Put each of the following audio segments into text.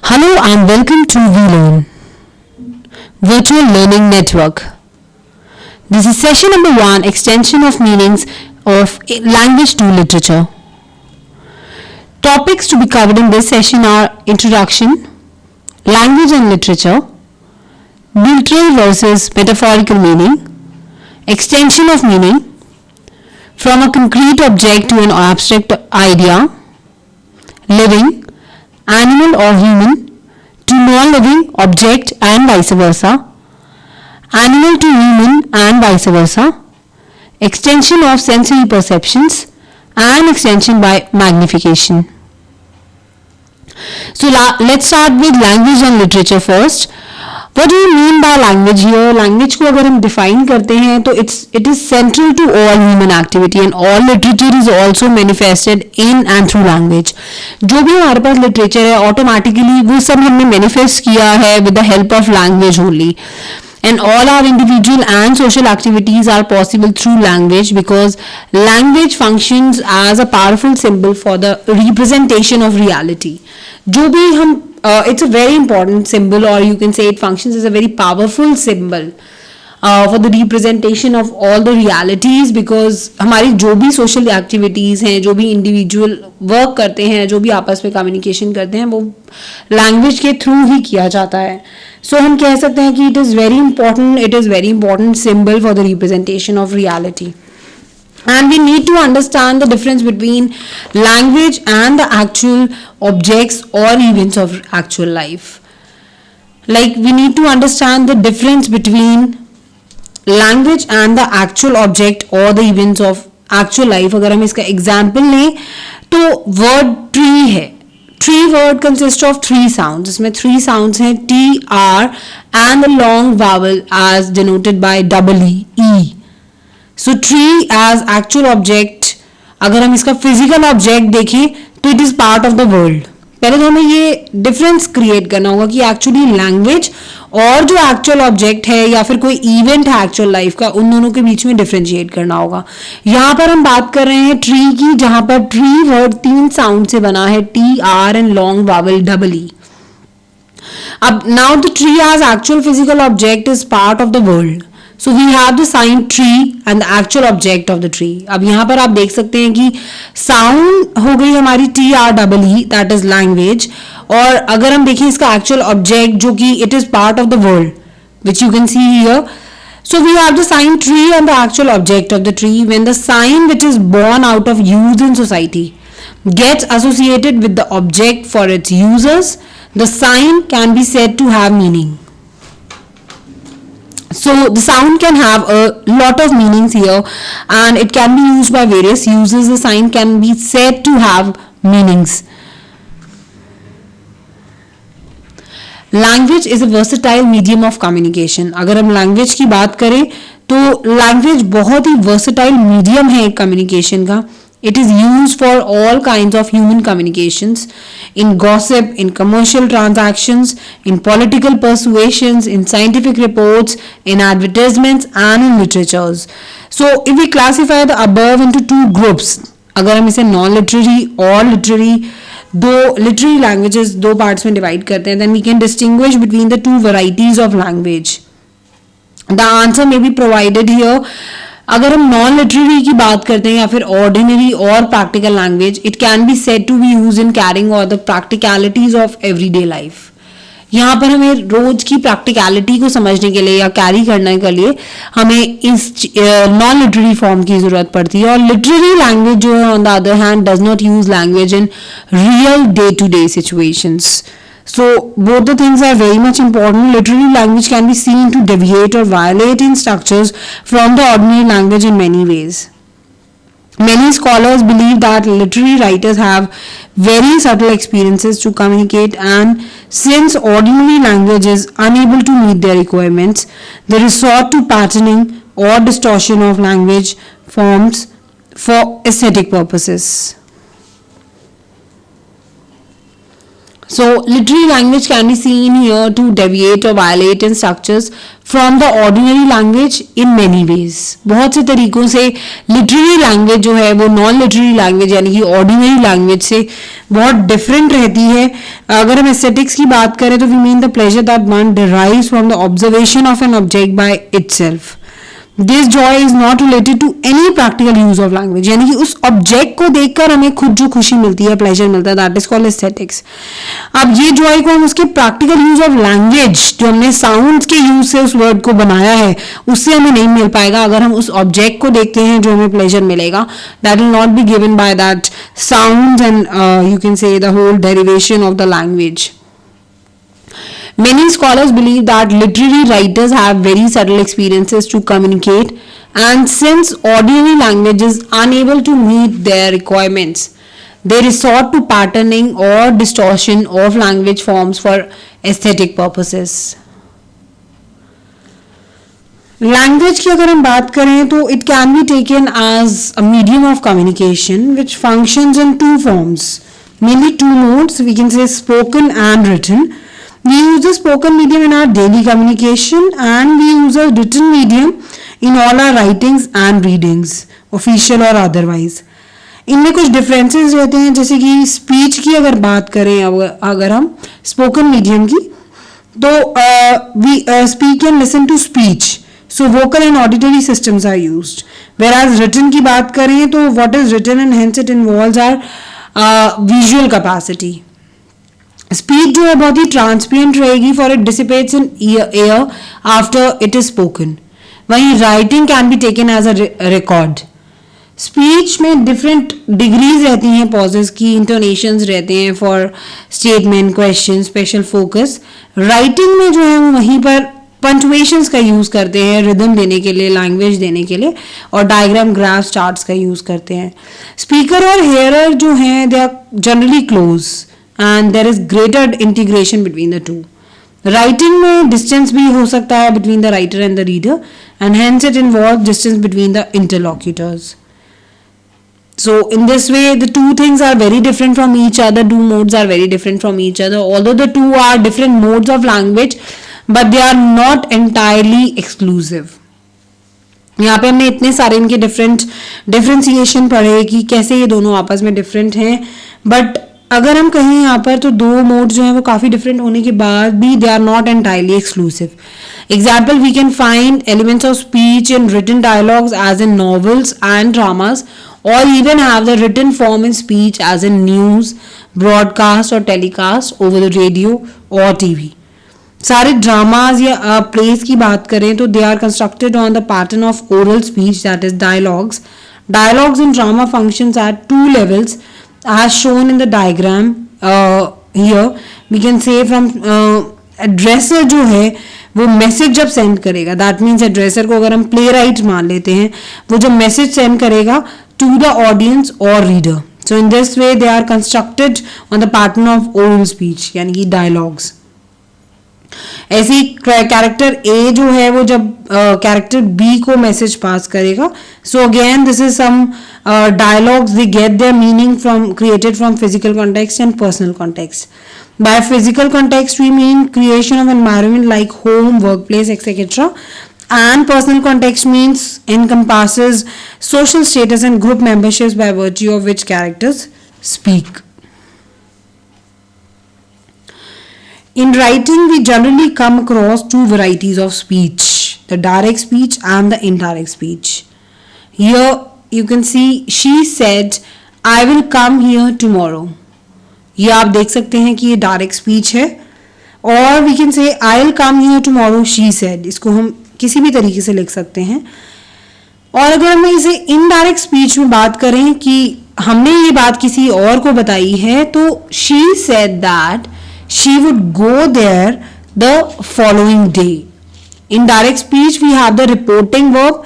Hello and welcome to VLearn, Virtual Learning Network. This is session number 1, extension of meanings of language to literature. Topics to be covered in this session are introduction, language and literature, literal versus metaphorical meaning, extension of meaning, from a concrete object to an abstract idea, living, animal or human to non-living object and vice versa, animal to human and vice versa, extension of sensory perceptions and extension by magnification. So let's start with language and literature first. What do you mean by language here? Language को अगर हम define करते हैं तो it is central to all human activity and all literature is also manifested in and through language. जो भी हमारे पास literature है automatically वो सब हमने manifest किया है with the help of language only. And all our individual and social activities are possible through language because language functions as a powerful symbol for the representation of reality. जो भी हम it's a very important symbol, or you can say it functions as a very powerful symbol for the representation of all the realities, because हमारी जो भी social activities हैं, जो भी individual work करते हैं, जो भी आपस में communication करते हैं, वो language के through ही किया जाता है. So हम कह सकते हैं कि it is very important symbol for the representation of reality. And we need to understand the difference between language and the actual objects or events of actual life. Like we need to understand the difference between language and the actual object or the events of actual life. अगर हम इसका example लें तो word tree है. Tree word consists of 3 sounds. इसमें 3 sounds हैं T, R and the long vowel as denoted by E, E. So tree as actual object, अगर हम इसका physical object देखें तो it is part of the world. पहले तो हमें ये difference create करना होगा कि actually language और जो actual object है या फिर कोई event है actual life का, उन दोनों के बीच में differentiate करना होगा. यहाँ पर हम बात कर रहे हैं tree की, जहाँ पर tree word 3 sound से बना है T, R and long vowel E. अब now the tree as actual physical object is part of the world. So we have the sign tree and the actual object of the tree. अब यहाँ पर आप देख सकते हैं कि sound हो गई हमारी TREE, that is language, और अगर हम देखें इसका actual object जो कि it is part of the world, which you can see here. So we have the sign tree and the actual object of the tree. When the sign which is born out of use in society gets associated with the object for its users, the sign can be said to have meaning. So the sound can have a lot of meanings here and it can be used by various uses. The sign can be said to have meanings. Language is a versatile medium of communication. अगर हम language की बात करें तो language बहुत ही versatile medium है communication का. It is used for all kinds of human communications, in gossip, in commercial transactions, in political persuasions, in scientific reports, in advertisements and in literatures. So if we classify the above into 2 groups, अगर हम इसे non-literary और literary, दो literary languages 2 parts में divide करते हैं, then we can distinguish between the 2 varieties of language. The answer may be provided here. अगर हम नॉन लिटरेरी की बात करते हैं या फिर ऑर्डिनरी और practical language, it can be said to be use in carrying or the practicalities of everyday life. यहाँ पर हमें रोज की प्रैक्टिकलिटी को समझने के लिए या कैरी करने के लिए हमें इस नॉन लिटरेरी फॉर्म की जरूरत पड़ती है. और लिटरेरी लैंग्वेज जो है on the other hand does not use language in real day to day situations. So both the things are very much important. Literary language can be seen to deviate or violate in structures from the ordinary language in many ways. Many scholars believe that literary writers have very subtle experiences to communicate, and since ordinary language is unable to meet their requirements, they resort to patterning or distortion of language forms for aesthetic purposes. So literary language can be seen here to deviate or violate in structures from the ordinary language in many ways. बहुत से तरीकों से literary language जो है वो non literary language यानी कि ordinary language से बहुत different रहती है. अगर हम aesthetics की बात करें तो we mean the pleasure that one derives from the observation of an object by itself. This joy is not related to any practical use of language, यानी कि उस ऑब्जेक्ट को देखकर हमें खुद जो खुशी मिलती है, प्लेजर मिलता है, दैट इज कॉल्ड एस्थेटिक्स. अब ये जॉय को हम उसके प्रैक्टिकल यूज ऑफ लैंग्वेज, जो हमने साउंड के यूज से उस वर्ड को बनाया है, उससे हमें नहीं मिल पाएगा. अगर हम उस ऑब्जेक्ट को देखते हैं जो हमें प्लेजर मिलेगा, that will not be given by that sound and you can say the whole derivation of the language. Many scholars believe that literary writers have very subtle experiences to communicate, and since ordinary language is unable to meet their requirements, they resort to patterning or distortion of language forms for aesthetic purposes. Language की अगर हम बात करें तो it can be taken as a medium of communication which functions in two forms, mainly two modes, we can say spoken and written. We use the spoken medium in our daily communication and we use a written medium in all our writings and readings, official or otherwise. इनमें कुछ differences रहते हैं, जैसे कि speech की अगर बात करें, अगर हम स्पोकन मीडियम की, तो we speak and listen to speech, so vocal and auditory systems are used. Whereas written की बात करें तो what is written and hence it involves our visual capacity. Speech जो है बहुत ही ट्रांसपेरेंट रहेगी, for it dissipates in air after it is spoken. वहीं writing can be taken as a record. Speech में डिफरेंट डिग्रीज रहती हैं, pauses की, इंटोनेशंस रहते हैं for statement, question, special focus. Writing में जो है वो वहीं पर पंक्चुएशंस का यूज करते हैं, रिदम देने के लिए, लैंग्वेज देने के लिए, और डायग्राम, ग्राफ, चार्ट्स का यूज करते हैं. स्पीकर और हेयरर जो हैं they are generally close and there is greater integration between the two. Writing में distance भी हो सकता है between the writer and the reader, and hence it involves distance between the interlocutors. So in this way the two things are very different from each other, two modes are very different from each other, although the two are different modes of language but they are not entirely exclusive. यहाँ पे हमने इतने सारे इनके differentiation पढ़े कि कैसे ये दोनों आपस में डिफरेंट हैं, बट अगर हम कहें यहाँ पर तो दो मोड जो हैं वो काफ़ी डिफरेंट होने के बाद भी they are not entirely exclusive. Example, we can find elements of speech in written dialogues as in novels and dramas, और even have the written form in speech as in news, broadcast और telecast over the radio और TV. सारे dramas या plays की बात करें तो they are constructed on the pattern of oral speech, that is dialogues. Dialogues in drama functions at two levels as shown in the diagram here. We can say from addresser जो है वो message जब send करेगा, that means एड्रेसर को अगर हम play right मान लेते हैं, वो जब मैसेज सेंड करेगा टू द ऑडियंस और reader. So in this way they are constructed on the pattern of oral speech, यानी कि डायलॉग्स. ऐसी कैरेक्टर ए जो है वो जब कैरेक्टर बी को मैसेज पास करेगा, so again this is some dialogues, they get their meaning from created from physical context and personal context. By physical context we mean creation of environment like home, workplace, etc. And personal context means encompasses social status and group memberships by virtue of which characters speak. In writing we generally come across two varieties of speech, the direct speech and the indirect speech. Here you can see she said, I will come here tomorrow. ये आप देख सकते हैं कि ये direct speech है. और we can say I will come here tomorrow she said, इसको हम किसी भी तरीके से लिख सकते हैं. और अगर हम इसे इनडायरेक्ट स्पीच में बात करें कि हमने ये बात किसी और को बताई है, तो she said that she would go there the following day. In direct speech we have the reporting verb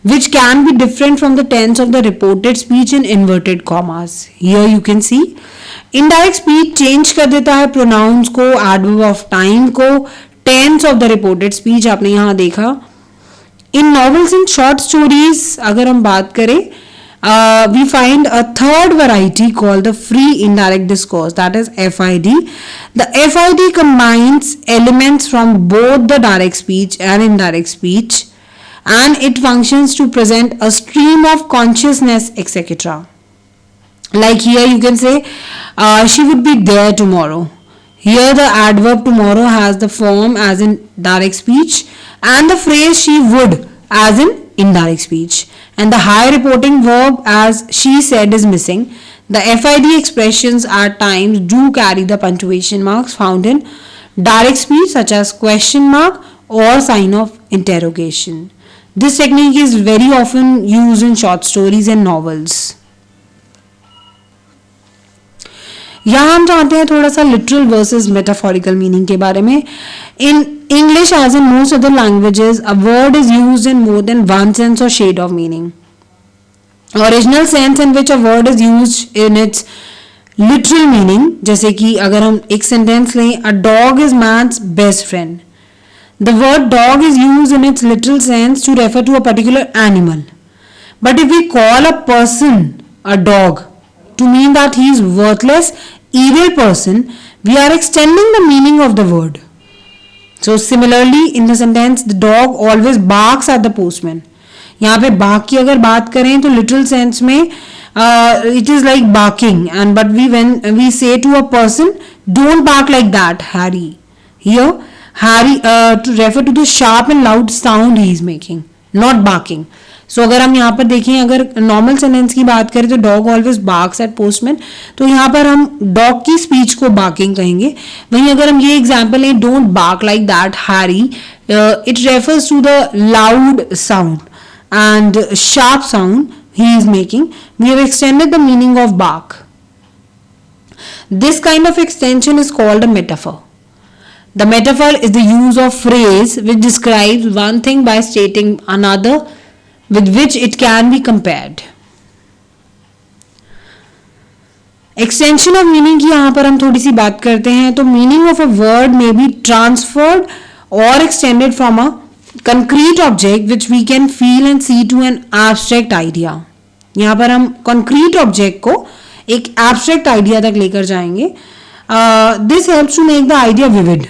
which can be different from the tense of the reported speech in inverted commas. Here you can see indirect speech change कर देता है pronouns को, adverb of time को, tense of the reported speech आपने यहाँ देखा. In novels and short stories अगर हम बात करें we find a third variety called the free indirect discourse, that is FID. The FID combines elements from both the direct speech and indirect speech, and it functions to present a stream of consciousness, etc. Like here you can say she would be there tomorrow. Here the adverb tomorrow has the form as in direct speech and the phrase she would as in indirect speech, and the high reporting verb as she said is missing. The FID expressions at times do carry the punctuation marks found in direct speech, such as question mark or sign of interrogation. This technique is very often used in short stories and novels. यहाँ हम जानते हैं थोड़ा सा literal versus metaphorical meaning के बारे में. In English as in most other languages a word is used in more than one sense और shade of meaning. Original sense in which a word is used in its literal meaning, जैसे कि अगर हम एक sentence लें, a dog is man's best friend. The word dog is used in its literal sense to refer to a particular animal. But if we call a person a dog to mean that he is worthless, evil person, we are extending the meaning of the word. So similarly in the sentence, the dog always barks at the postman. यहाँ पे bark की अगर बात करें तो literal sense में it is like barking, and but when we say to a person, don't bark like that, Harry. Here Harry to refer to the sharp and loud sound he is making, not barking. सो अगर हम यहाँ पर देखें, अगर normal sentence की बात करें तो dog always barks at postman, तो यहाँ पर हम डॉग की स्पीच को बार्किंग कहेंगे. वहीं अगर हम ये एग्जांपल लें, don't bark like that Harry, it refers to the loud sound and sharp sound he is making. We have extended the meaning of bark. This kind of extension is called a metaphor. The metaphor is the use of phrase which describes one thing by stating another with which it can be compared. Extension of meaning की यहाँ पर हम थोड़ी सी बात करते हैं. तो meaning of a word may be transferred और extended from a concrete object which we can feel and see to an abstract idea. यहाँ पर हम कंक्रीट ऑब्जेक्ट को एक एब्स्ट्रैक्ट आइडिया तक लेकर जाएंगे. This helps to make the idea vivid.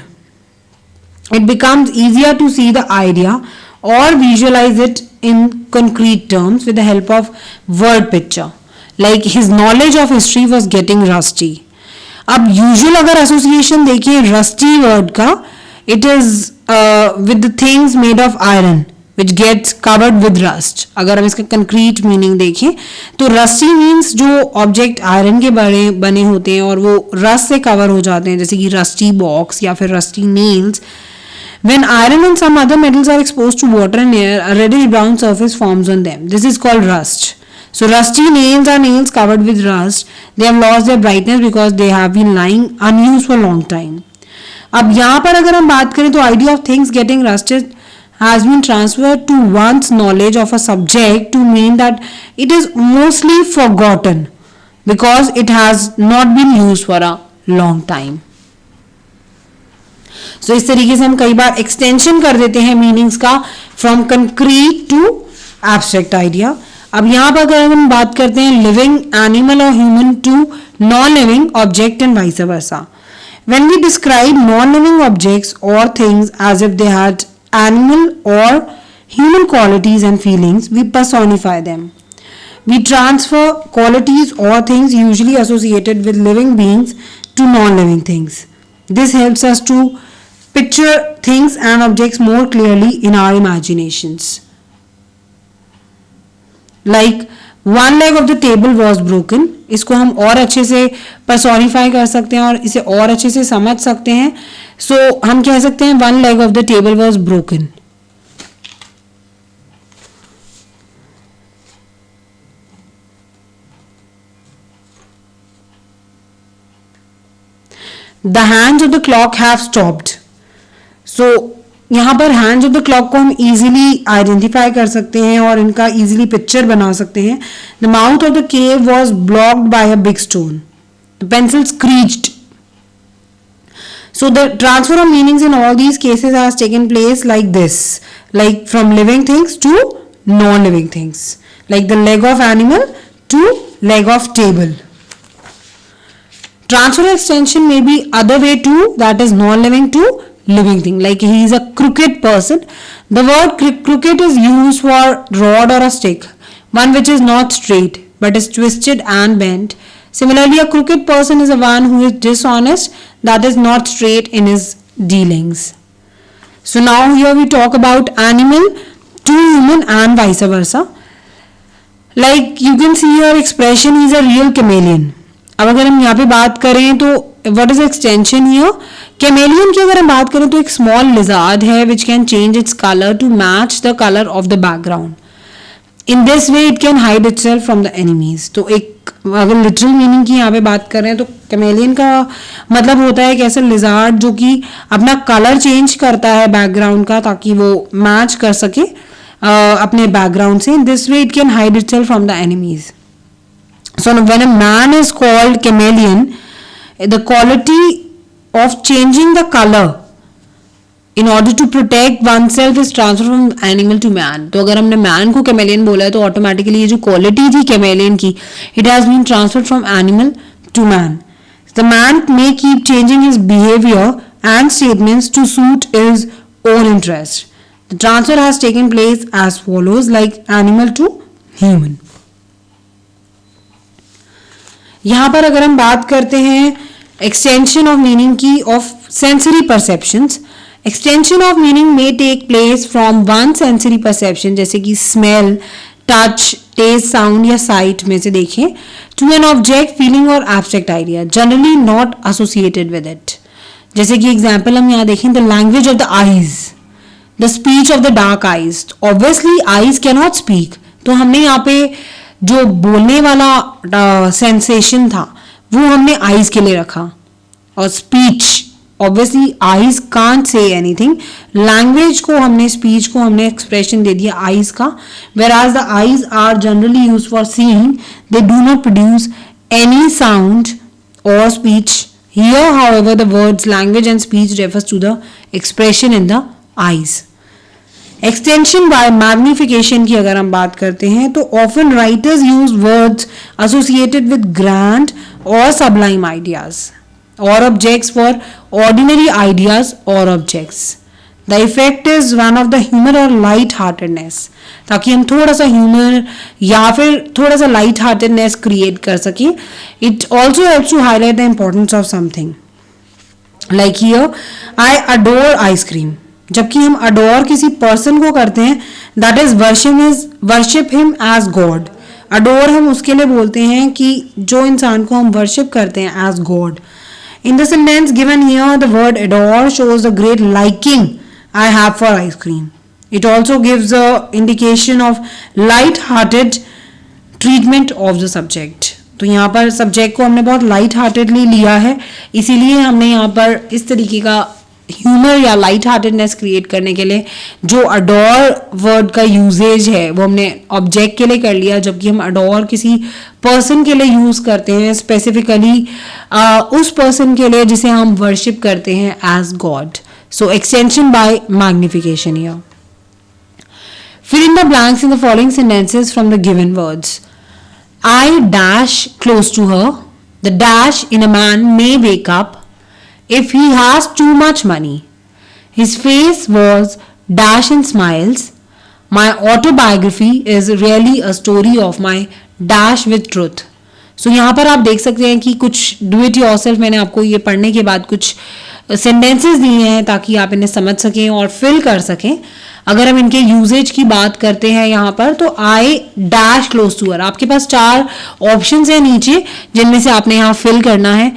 It becomes easier to see the idea or visualize it in concrete terms with the help of word picture. Like his knowledge of history was getting rusty. अब usual अगर association देखें rusty word का, it is with the things made of iron which gets covered with rust. अगर हम इसका concrete meaning देखें तो rusty means जो object iron के बने होते हैं और वो rust से cover हो जाते हैं, जैसे कि rusty box या फिर rusty nails. When iron and some other metals are exposed to water and air, a reddish brown surface forms on them. This is called rust. So rusty nails are nails covered with rust. They have lost their brightness because they have been lying unused for a long time. अब यहाँ पर अगर हम बात करें तो idea of things getting rusted has been transferred to one's knowledge of a subject to mean that it is mostly forgotten because it has not been used for a long time. सो इस तरीके से हम कई बार extension कर देते हैं meanings का from concrete to abstract idea. अब यहाँ पर अगर हम बात करते हैं लिविंग एनिमल और human to non living object and vice versa. When we describe non living objects और things as if they had animal और human qualities and feelings, we personify them. We transfer qualities or things usually associated with living beings to non-living things. This helps us to picture things and objects more clearly in our imaginations. Like one leg of the table was broken. इसको हम और अच्छे से personify कर सकते हैं और इसे और अच्छे से समझ सकते हैं. So हम कह सकते हैं one leg of the table was broken. The hands of the clock have stopped. So यहाँ पर हैंड्स ऑफ द क्लॉक को हम इजीली आइडेंटिफाई कर सकते हैं और इनका इजीली पिक्चर बना सकते हैं. The mouth of the cave was blocked by a big stone. The pencil screeched. So the transfer of meanings in all these cases has taken place like this, like from living things to non-living things. Like the leg of animal to leg of table. Transfer extension may be other way too, that is non-living to living thing. Like he is a crooked person. The word crooked is used for rod or a stick, one which is not straight but is twisted and bent. Similarly, a crooked person is a one who is dishonest, that is not straight in his dealings. So now here we talk about animal to human and vice versa. Like you can see your expression, he is a real chameleon. अब अगर हम यहाँ पे बात करें तो what is extension here? Chameleon की अगर हम बात करें तो एक स्मॉल लिजार्ड है which can change its colour to match the colour of the background. In this way it can hide itself from the enemies. तो एक अगर लिटरल मीनिंग की यहाँ पे बात कर रहे हैं तो कैमेलियन का मतलब होता है एक ऐसा लिजार्ड जो कि अपना कलर चेंज करता है बैकग्राउंड का ताकि वो मैच कर सके अपने बैकग्राउंड से. इन this way it can hide itself from the enemies. So when a man is called chameleon, the quality of changing the color in order to protect oneself is transferred from animal to man. तो अगर हमने man को chameleon बोला है तो automatically ये जो quality थी chameleon की, it has been transferred from animal to man. The man may keep changing his behavior and statements to suit his own interest. The transfer has taken place as follows, like animal to human. यहाँ पर अगर हम बात करते हैं extension of meaning की of sensory perceptions. Extension of meaning may take place from one sensory perception जैसे कि स्मेल, टच, टेस्ट, साउंड या साइट में से देखें टू एन ऑब्जेक्ट, फीलिंग और abstract idea generally not associated with it. जैसे कि एग्जाम्पल हम यहाँ देखें the language of the eyes, the speech of the dark eyes. Obviously eyes can not speak, तो हमने यहाँ पे जो बोलने वाला सेंसेशन था वो हमने आईज के लिए रखा. और speech obviously eyes can't say anything. Language को हमने, स्पीच को हमने एक्सप्रेशन दे दिया आईज का. Whereas the eyes are generally use for seeing, they do not produce any sound और speech. Here however the words language and speech refers to the expression in the eyes. Extension by magnification की अगर हम बात करते हैं तो often writers use words associated with grand और sublime ideas और ऑब्जेक्ट्स फॉर ऑर्डिनरी आइडियाज और objects. The effect is one of the humour और लाइट हार्टेडनेस, ताकि हम थोड़ा सा ह्यूमर या फिर थोड़ा सा लाइट हार्टेडनेस क्रिएट कर सकें. It also helps to highlight the importance of something. Like here I adore ice cream. जबकि हम अडोर किसी पर्सन को करते हैं that is worship him as God. Adore हम उसके लिए बोलते हैं कि जो इंसान को हम वर्शिप करते हैं as God. In the sentence given here the word adore shows the great liking I have for ice cream. It also gives a indication of light hearted treatment of the subject. तो यहाँ पर subject को हमने बहुत light heartedly लिया है, इसीलिए हमने यहाँ पर इस तरीके का ह्यूमर या लाइट हार्टेडनेस क्रिएट करने के लिए जो अडोर वर्ड का यूजेज है वो हमने ऑब्जेक्ट के लिए कर लिया, जबकि हम अडोर किसी पर्सन के लिए यूज करते हैं स्पेसिफिकली उस पर्सन के लिए जिसे हम वर्शिप करते हैं as God. So extension by magnification here. Fill in the blanks in the following sentences from the given words. I dash close to her. The dash in a man may wake up if he has too much money. His face was dash in smiles. My autobiography is really a story of my dash with truth. So यहाँ पर आप देख सकते हैं कि कुछ do it yourself मैंने आपको ये पढ़ने के बाद कुछ सेंटेंसेस दिए हैं ताकि आप इन्हें समझ सकें और फिल कर सकें. अगर हम इनके यूजेज की बात करते हैं यहाँ पर तो I dash close to her, आपके पास 4 ऑप्शंस हैं नीचे जिनमें से आपने यहाँ फिल करना है.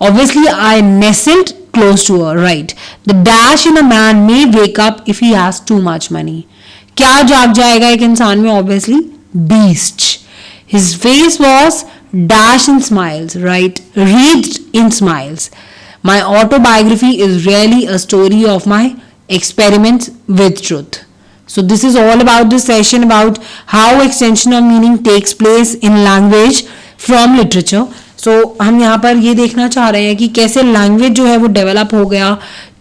Obviously I nestled close to her, right. The dash in a man may wake up if he has too much money. क्या जाग जाएगा एक इंसान में? Obviously beast. His face was dash in smiles, right, wreathed in smiles. My autobiography is really a story of my experiments with truth. So this is all about this session about how extension of meaning takes place in language from literature. So हम यहाँ पर ये देखना चाह रहे हैं कि कैसे लैंग्वेज जो है वो डेवलप हो गया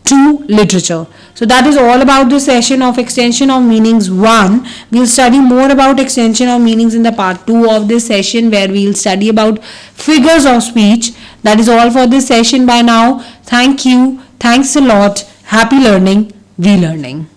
to literature. So that is all about the session of extension of meanings 1. We'll study more about extension of meanings in the part 2 of this session, where we'll study about figures of speech. That is all for this session by now. Thank you. Thanks a lot. Happy learning. We learning.